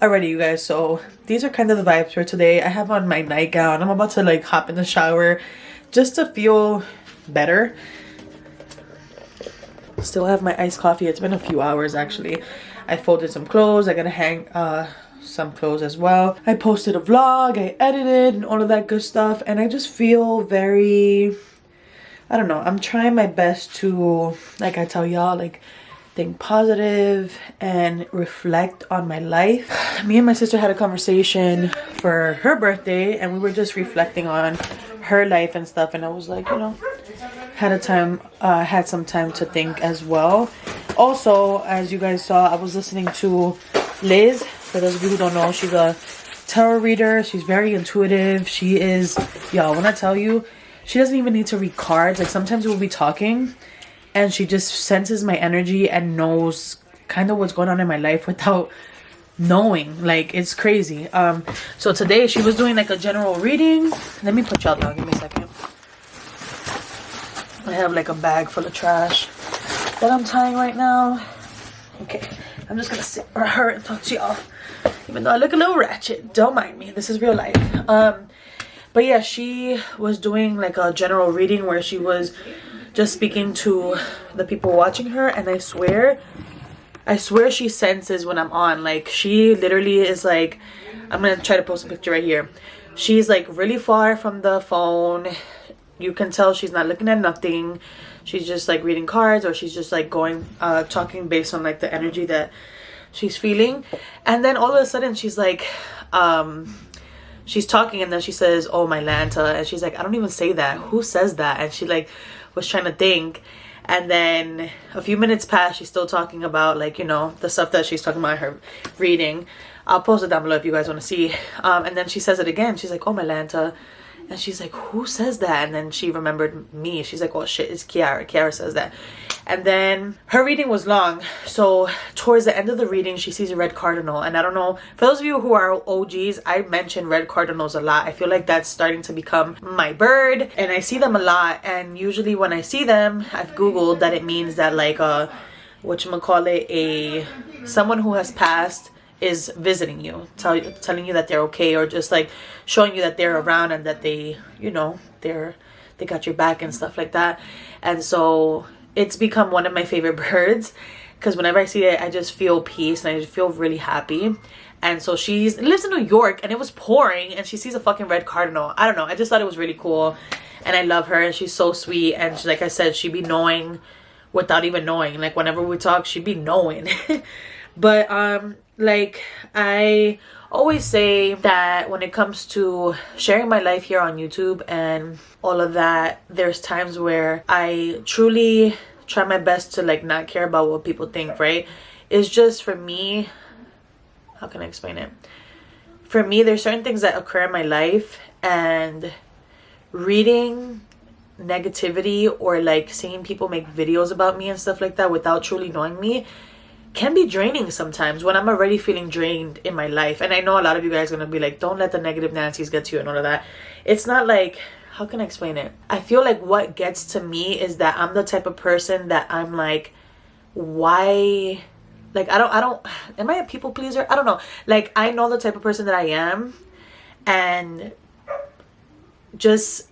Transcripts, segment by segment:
Alrighty, you guys, so these are kind of the vibes for today. I have on my nightgown. I'm about to like hop in the shower just to feel better. Still have my iced coffee. It's been a few hours actually. I folded some clothes. I gotta hang some clothes as well. I posted a vlog, I edited and all of that good stuff, and I just feel very, I don't know, I'm trying my best to, like I tell y'all, like think positive and reflect on my life. Me and my sister had a conversation for her birthday and we were just reflecting on her life and stuff, and I was like, you know, had some time to think as well. Also, as you guys saw, I was listening to Liz. For those of you who don't know, she's a tarot reader. She's very intuitive. She is, y'all, when I tell you, she doesn't even need to read cards. Like sometimes we'll be talking and she just senses my energy and knows kind of what's going on in my life without knowing. Like, it's crazy. So today she was doing like a general reading. Let me put y'all down. Give me a second. I have like a bag full of trash that I'm tying right now. Okay, I'm just gonna sit for her and talk to y'all. Even though I look a little ratchet, don't mind me. This is real life. But yeah, she was doing like a general reading where she was just speaking to the people watching her, and I swear she senses when I'm on. Like, she literally is like, I'm gonna try to post a picture right here. She's like really far from the phone. You can tell she's not looking at nothing. She's just like reading cards, or she's just like going talking based on like the energy that she's feeling. And then all of a sudden she's like she's talking, and then she says, oh my Lanta, and she's like, I don't even say that, who says that? And she like was trying to think, and then a few minutes passed. She's still talking about, like, you know, the stuff that she's talking about in her reading. I'll post it down below if you guys want to see. And then she says it again. She's like, oh my Lanta, and she's like, who says that? And then she remembered me. She's like, oh shit, it's Kiara says that. And then her reading was long, so towards the end of the reading she sees a red cardinal. And I don't know, for those of you who are OGs, I mention red cardinals a lot. I feel like that's starting to become my bird, and I see them a lot. And usually when I see them, I've googled that it means that like whatchamacallit, someone who has passed is visiting you, telling you that they're okay, or just like showing you that they're around and that they, you know, they got your back and stuff like that. And so it's become one of my favorite birds, because whenever I see it, I just feel peace and I just feel really happy. And so she lives in New York, and it was pouring, and she sees a fucking red cardinal. I don't know, I just thought it was really cool, and I love her, and she's so sweet. And she, like I said, she be knowing without even knowing. Like whenever we talk, she be knowing. But like I always say that when it comes to sharing my life here on YouTube and all of that, there's times where I truly try my best to like not care about what people think, right? It's just, for me, how can I explain it? For me, there's certain things that occur in my life, and reading negativity or like seeing people make videos about me and stuff like that without truly knowing me can be draining sometimes, when I'm already feeling drained in my life. And I know a lot of you guys are gonna be like, don't let the negative Nancy's get to you and all of that. It's not like, how can I explain it? I feel like what gets to me is that I'm the type of person that I'm like, why, like I don't am I a people pleaser? I don't know. Like, I know the type of person that I am, and just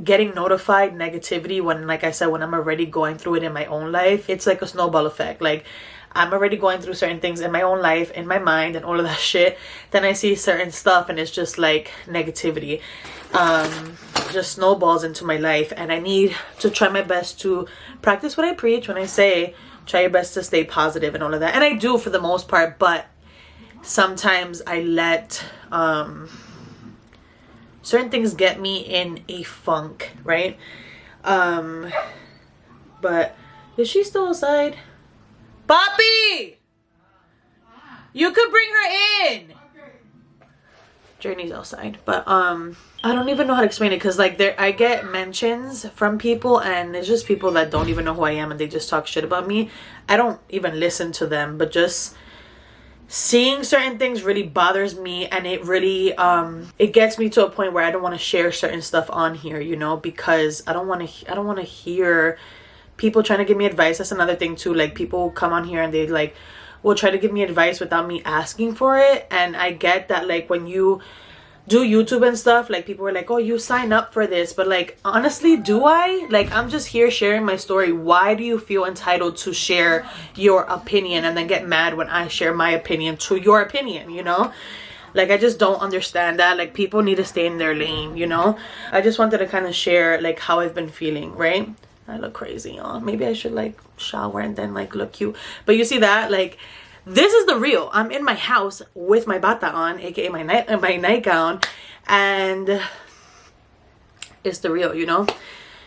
getting notified negativity when, like I said, when I'm already going through it in my own life, it's like a snowball effect. Like, I'm already going through certain things in my own life, in my mind and all of that shit. Then I see certain stuff and it's just like negativity just snowballs into my life. And I need to try my best to practice what I preach when I say try your best to stay positive and all of that. And I do for the most part, but sometimes I let certain things get me in a funk, right? But is she still outside? Poppy! You could bring her in! Journey's outside. But I don't even know how to explain it, because like I get mentions from people, and it's just people that don't even know who I am, and they just talk shit about me. I don't even listen to them, but just seeing certain things really bothers me, and it really it gets me to a point where I don't want to share certain stuff on here, you know, because I don't want to hear people trying to give me advice. That's another thing too. Like, people come on here and they like will try to give me advice without me asking for it. And I get that, like, when you do YouTube and stuff, like, people are like, oh, you sign up for this, but like, honestly, do I? Like, I'm just here sharing my story. Why do you feel entitled to share your opinion and then get mad when I share my opinion to your opinion, you know? Like, I just don't understand that. Like, people need to stay in their lane, you know? I just wanted to kind of share, like, how I've been feeling, right? I look crazy, maybe I should, like, shower and then, like, look cute. But you see that? Like, this is the real. I'm in my house with my bata on, aka my nightgown, and it's the real, you know?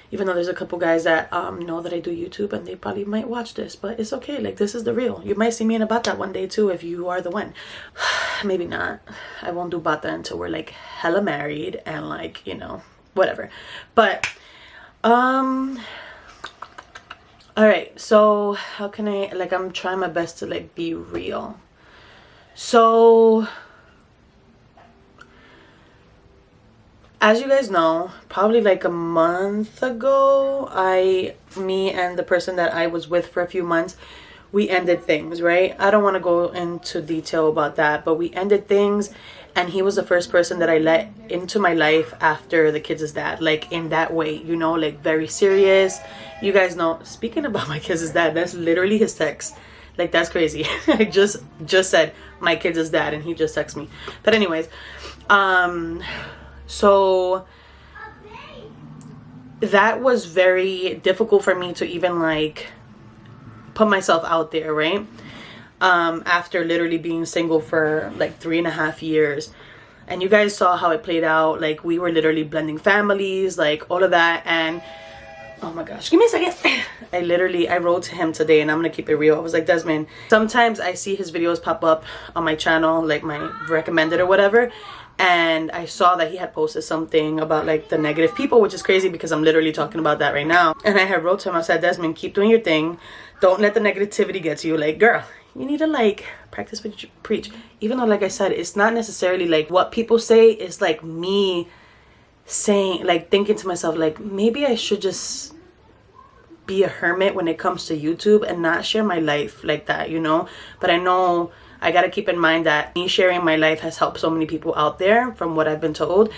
Even though there's a couple guys that know that I do YouTube and they probably might watch this, but it's okay. Like, this is the real. You might see me in a bata one day too if you are the one. Maybe not. I won't do bata until we're like hella married and, like, you know, whatever. But all right, so how can I, like, I'm trying my best to, like, be real. So as you guys know, probably like a month ago, me and the person that I was with for a few months, we ended things, right? I don't want to go into detail about that, but we ended things, and he was the first person that I let into my life after the kids' dad, like, in that way, you know, like, very serious. You guys know, speaking about my kids' dad, that's literally his text. Like, that's crazy. I just said my kids' dad and he just texted me. But anyways, so that was very difficult for me to even, like, put myself out there, right? After literally being single for like 3.5 years. And you guys saw how it played out. Like, we were literally blending families, like, all of that. And oh my gosh, give me a second. I wrote to him today, and I'm gonna keep it real. I was like, Desmond, sometimes I see his videos pop up on my channel, like my recommended or whatever, and I saw that he had posted something about, like, the negative people, which is crazy because I'm literally talking about that right now. And I had wrote to him, I said, Desmond, keep doing your thing. Don't let the negativity get to you. Like, girl, you need to, like, practice what you preach. Even though, like I said, it's not necessarily like what people say. It's like me saying, like, thinking to myself, like, maybe I should just be a hermit when it comes to YouTube and not share my life like that, you know? But I know I gotta keep in mind that me sharing my life has helped so many people out there, from what I've been told.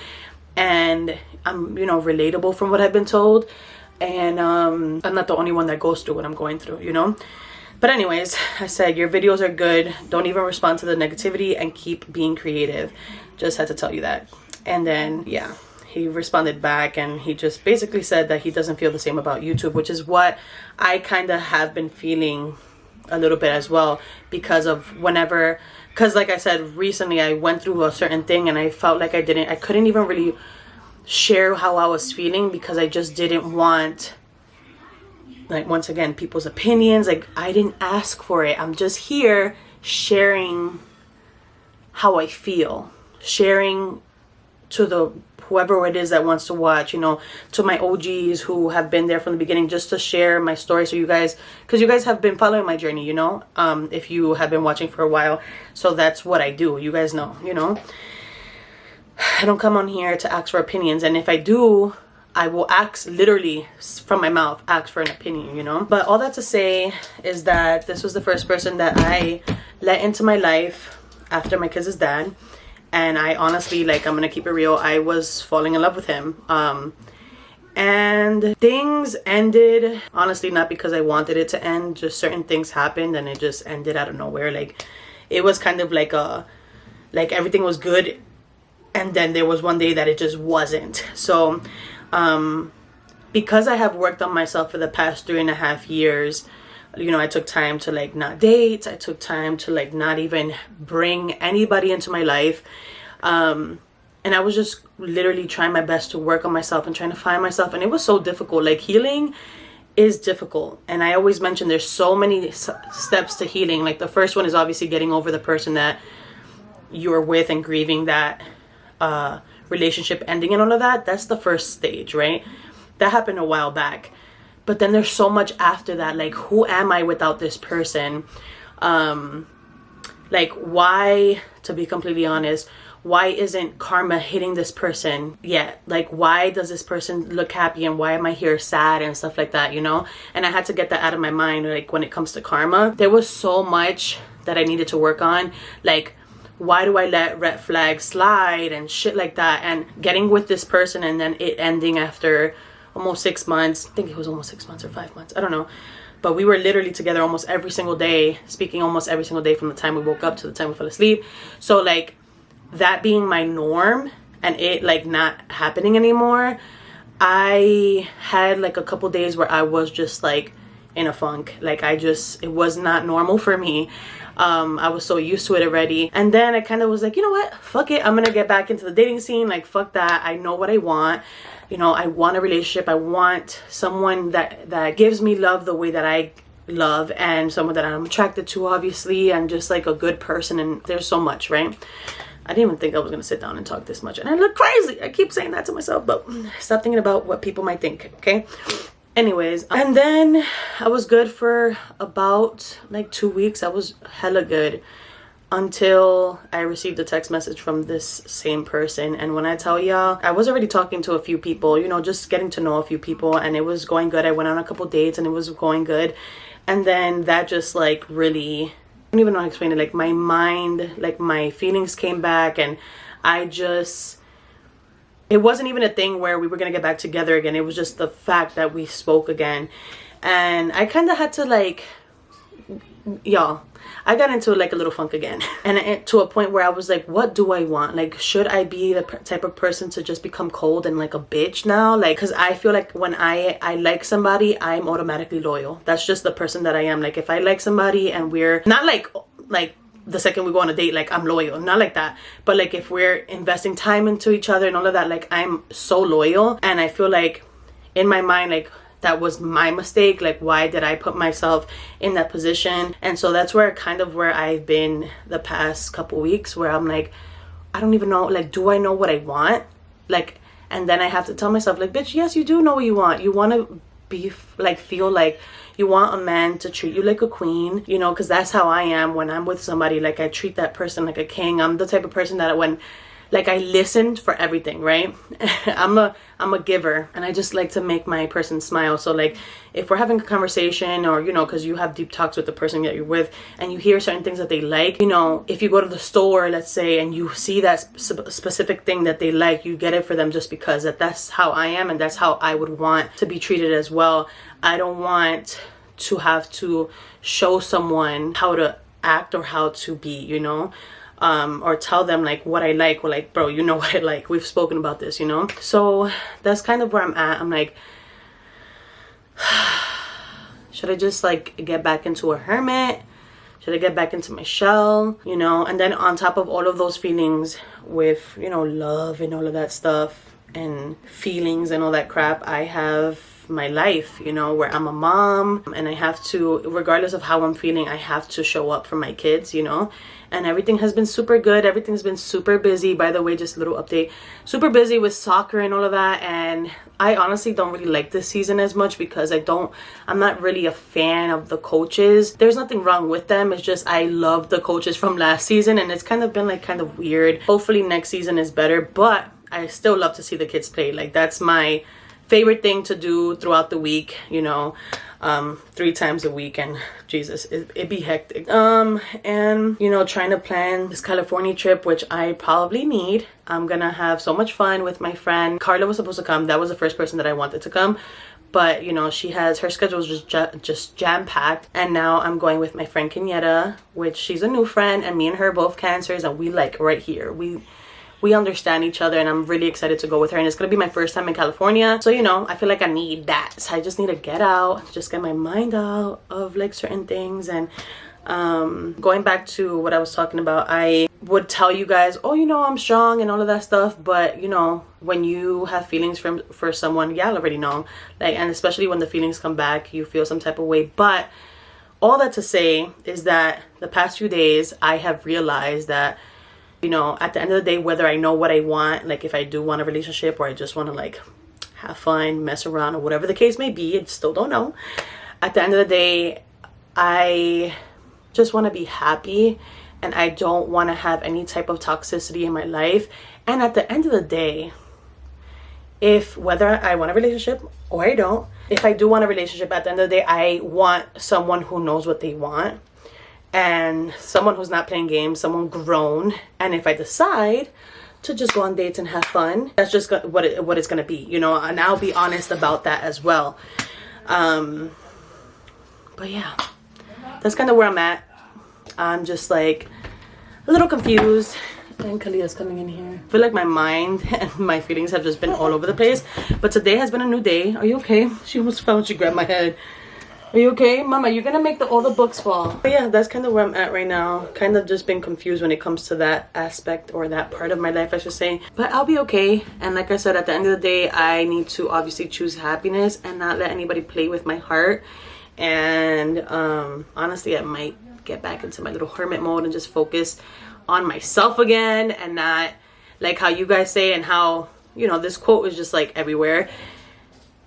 And I'm, you know, relatable from what I've been told. And I'm not the only one that goes through what I'm going through, you know? But anyways, I said, your videos are good. Don't even respond to the negativity and keep being creative. Just had to tell you that. And then, yeah, he responded back, and he just basically said that he doesn't feel the same about YouTube, which is what I kind of have been feeling a little bit as well, because like I said, recently I went through a certain thing and I felt like I couldn't even really share how I was feeling, because I just didn't want, like, once again, people's opinions. Like, I didn't ask for it. I'm just here sharing how I feel, sharing to the whoever it is that wants to watch, you know, to my OGs who have been there from the beginning, just to share my story. So you guys, because you guys have been following my journey, you know, if you have been watching for a while. So that's what I do. You guys know, you know, I don't come on here to ask for opinions. And if I do, I will ask, literally from my mouth, ask for an opinion, you know. But all that to say is that this was the first person that I let into my life after my kids' dad. And I honestly, like, I'm gonna keep it real, I was falling in love with him. And things ended, honestly, not because I wanted it to end. Just certain things happened and it just ended out of nowhere. Like, it was kind of like everything was good, and then there was one day that it just wasn't. So because I have worked on myself for the past 3.5 years, you know, I took time to, like, not date. I took time to, like, not even bring anybody into my life. And I was just literally trying my best to work on myself and trying to find myself. And it was so difficult. Like, healing is difficult. And I always mention there's so many steps to healing. Like, the first one is obviously getting over the person that you're with and grieving that relationship ending and all of that. That's the first stage, right? That happened a while back. But then there's so much after that. Like, who am I without this person? Like, why, to be completely honest, why isn't karma hitting this person yet? Like, why does this person look happy and why am I here sad and stuff like that, you know? And I had to get that out of my mind. Like, when it comes to karma, there was so much that I needed to work on. Like, why do I let red flags slide and shit like that? And getting with this person and then it ending after almost 6 months. I think it was almost 6 months or 5 months. I don't know. But we were literally together almost every single day, speaking almost every single day from the time we woke up to the time we fell asleep. So like that being my norm and it like not happening anymore, I had like a couple days where I was just like in a funk. Like it was not normal for me. I was so used to it already. And then I kind of was like, you know what? Fuck it. I'm going to get back into the dating scene. Like, fuck that. I know what I want. You know, I want a relationship. I want someone that gives me love the way that I love, and someone that I'm attracted to, obviously, and just like a good person. And there's so much, right? I didn't even think I was going to sit down and talk this much. And I look crazy. I keep saying that to myself, but stop thinking about what people might think, okay? Anyways, and then I was good for about like 2 weeks. I was hella good until I received a text message from this same person. And when I tell y'all, I was already talking to a few people, you know, just getting to know a few people, and it was going good. I went on a couple dates and it was going good. And then that just like really, I don't even know how to explain it. Like my mind, like my feelings came back, and it wasn't even a thing where we were going to get back together again. It was just the fact that we spoke again. And I kind of had to like, y'all, I got into like a little funk again. And to a point where I was like, what do I want? Like, should I be the type of person to just become cold and like a bitch now? Like, because I feel like when I like somebody, I'm automatically loyal. That's just the person that I am. Like, if I like somebody and we're not like the second we go on a date, like I'm loyal, not like that, but like if we're investing time into each other and all of that, like I'm so loyal. And I feel like in my mind, like that was my mistake. Like, why did I put myself in that position? And so that's where I've been the past couple weeks, where I'm like, I don't even know, like, do I know what I want? Like, and then I have to tell myself like, bitch, yes, you do know what you want. You want to be like, feel like you want a man to treat you like a queen, you know, because that's how I am when I'm with somebody. Like, I treat that person like a king. I'm the type of person that when, like, I listened for everything, right? I'm a giver, and I just like to make my person smile. So like if we're having a conversation, or you know, because you have deep talks with the person that you're with and you hear certain things that they like, you know, if you go to the store, let's say, and you see that specific thing that they like, you get it for them just because that's how I am, and that's how I would want to be treated as well. I don't want to have to show someone how to act or how to be, you know, or tell them like what I like. Or like, bro, you know what I like. We've spoken about this, you know. So that's kind of where I'm at. I'm like, should I just like get back into a hermit? Should I get back into my shell, you know? And then on top of all of those feelings with, you know, love and all of that stuff and feelings and all that crap, I have my life, you know, where I'm a mom, and I have to, regardless of how I'm feeling, I have to show up for my kids, you know. And everything has been super good. Everything's been super busy. By the way, just a little update, super busy with soccer and all of that. And I honestly don't really like this season as much because I'm not really a fan of the coaches. There's nothing wrong with them. It's just I love the coaches from last season, and it's kind of been like kind of weird. Hopefully next season is better, but I still love to see the kids play. Like, that's my favorite thing to do throughout the week, you know, 3 times a week. And Jesus, it'd be hectic. And you know, trying to plan this California trip, which I probably need. I'm gonna have so much fun with my friend Carla. Was supposed to come. That was the first person that I wanted to come, but you know, her schedule is just jam-packed. And now I'm going with my friend Kenyatta, which she's a new friend, and me and her both cancers, and we like right here, we understand each other, and I'm really excited to go with her. And it's gonna be my first time in California, so you know, I feel like I need that. So I just need to get out, just get my mind out of like certain things. And going back to what I was talking about, I would tell you guys, oh, you know, I'm strong and all of that stuff, but you know, when you have feelings for someone, y'all already know, like, and especially when the feelings come back, you feel some type of way. But all that to say is that the past few days I have realized that, you know, at the end of the day, whether I know what I want, like if I do want a relationship or I just want to like have fun, mess around, or whatever the case may be, I still don't know. At the end of the day, I just want to be happy, and I don't want to have any type of toxicity in my life. And at the end of the day, whether I want a relationship or I don't, if I do want a relationship, at the end of the day, I want someone who knows what they want. and someone who's not playing games, someone grown. And if I decide to just go on dates and have fun, that's just what it's gonna be, you know. And I'll be honest about that as well. But yeah, that's kind of where I'm at. I'm just like a little confused. And Kalia's coming in here. I feel like my mind and my feelings have just been all over the place. But today has been a new day. Are you okay? She almost fell and she grabbed my head. Are you okay? Mama, you're gonna make all the books fall. But yeah, that's kind of where I'm at right now. Kind of just been confused when it comes to that aspect, or that part of my life, I should say. But I'll be okay. And like I said, at the end of the day, I need to obviously choose happiness and not let anybody play with my heart. And honestly, I might get back into my little hermit mode and just focus on myself again, and not like how you guys say, and how, you know, this quote is just like everywhere.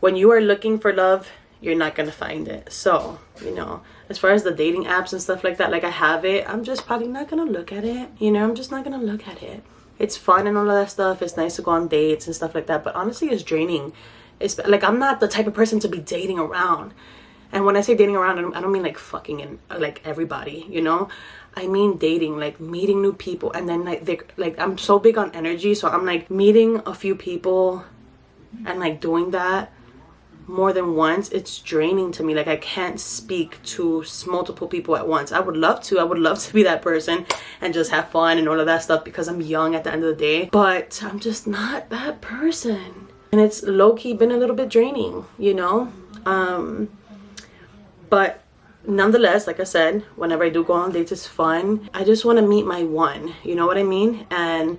When you are looking for love, you're not gonna find it. So, you know, as far as the dating apps and stuff like that, like I have it, I'm just probably not gonna look at it. You know, I'm just not gonna look at it. It's fun and all of that stuff. It's nice to go on dates and stuff like that, but honestly, it's draining. It's like, I'm not the type of person to be dating around. And when I say dating around, I don't mean like fucking and like everybody, you know. I mean dating, like meeting new people. And then like I'm so big on energy, so I'm like meeting a few people and like doing that more than once. It's draining to me. Like, I can't speak to multiple people at once. I would love to be that person and just have fun and all of that stuff, because I'm young at the end of the day, but I'm just not that person. And it's low-key been a little bit draining, you know. But nonetheless, like I said, whenever I do go on dates, it's fun. I just want to meet my one, you know what I mean? And,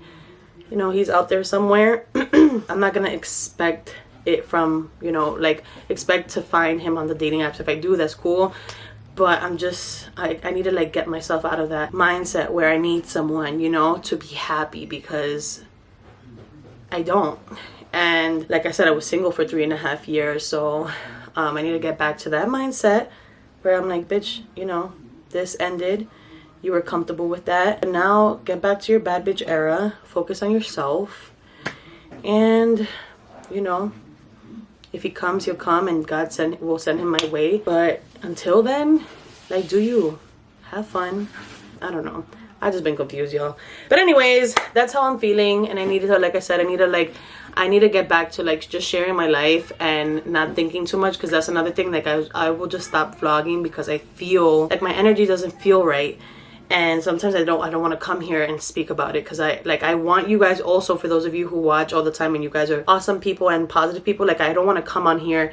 you know, he's out there somewhere. I'm not gonna expect it from, you know, like expect to find him on the dating apps. If I do, that's cool. But I'm just, I need to like get myself out of that mindset where I need someone, you know, to be happy, because I don't. And like I said, I was single for 3.5 years, so I need to get back to that mindset where I'm like, bitch, you know, this ended. You were comfortable with that. And now get back to your bad bitch era. Focus on yourself. And, you know, if he comes, he'll come, and God will send him my way. But until then, like, do you have fun? I don't know. I just been confused, y'all. But anyways, that's how I'm feeling. And I need to, like I said, I need to get back to like just sharing my life and not thinking too much, because that's another thing. Like I will just stop vlogging because I feel like my energy doesn't feel right, and sometimes I don't want to come here and speak about it, because I want you guys also, for those of you who watch all the time and you guys are awesome people and positive people, like I don't want to come on here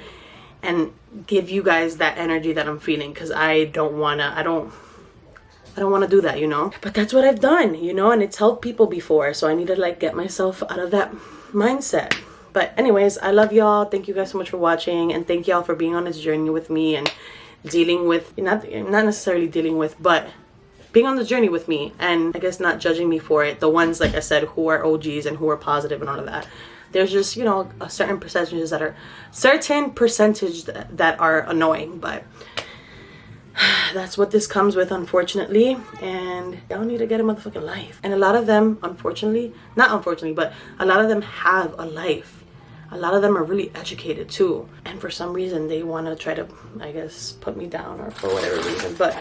and give you guys that energy that I'm feeling, because I don't want to do that, you know. But that's what I've done, you know, and it's helped people before, so I need to like get myself out of that mindset. But anyways, I love y'all. Thank you guys so much for watching, and thank y'all for being on this journey with me and dealing with, not necessarily dealing with, but being on the journey with me, and I guess not judging me for it. The ones, like I said, who are OGs and who are positive and all of that. There's just, you know, a certain percentage that are annoying, but that's what this comes with, unfortunately. And y'all need to get a motherfucking life. And a lot of them, not unfortunately, but a lot of them have a life. A lot of them are really educated too, and for some reason they want to try to, I guess, put me down, or for whatever reason. But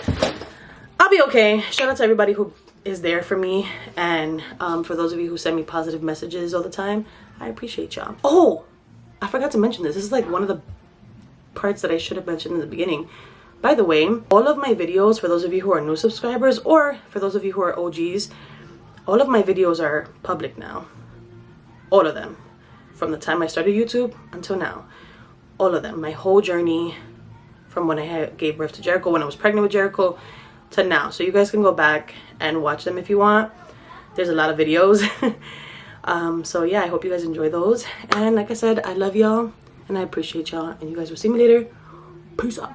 I'll be okay. Shout out to everybody who is there for me, and for those of you who send me positive messages all the time, I appreciate y'all. Oh, I forgot to mention this. This is like one of the parts that I should have mentioned in the beginning. By the way, all of my videos, for those of you who are new subscribers, or for those of you who are OGs, all of my videos are public now. All of them. From the time I started YouTube until now. All of them. My whole journey from when I gave birth to Jericho, when I was pregnant with Jericho, to now. So you guys can go back and watch them if you want. There's a lot of videos. So yeah, I hope you guys enjoy those. And like I said, I love y'all, and I appreciate y'all. And you guys will see me later. Peace out.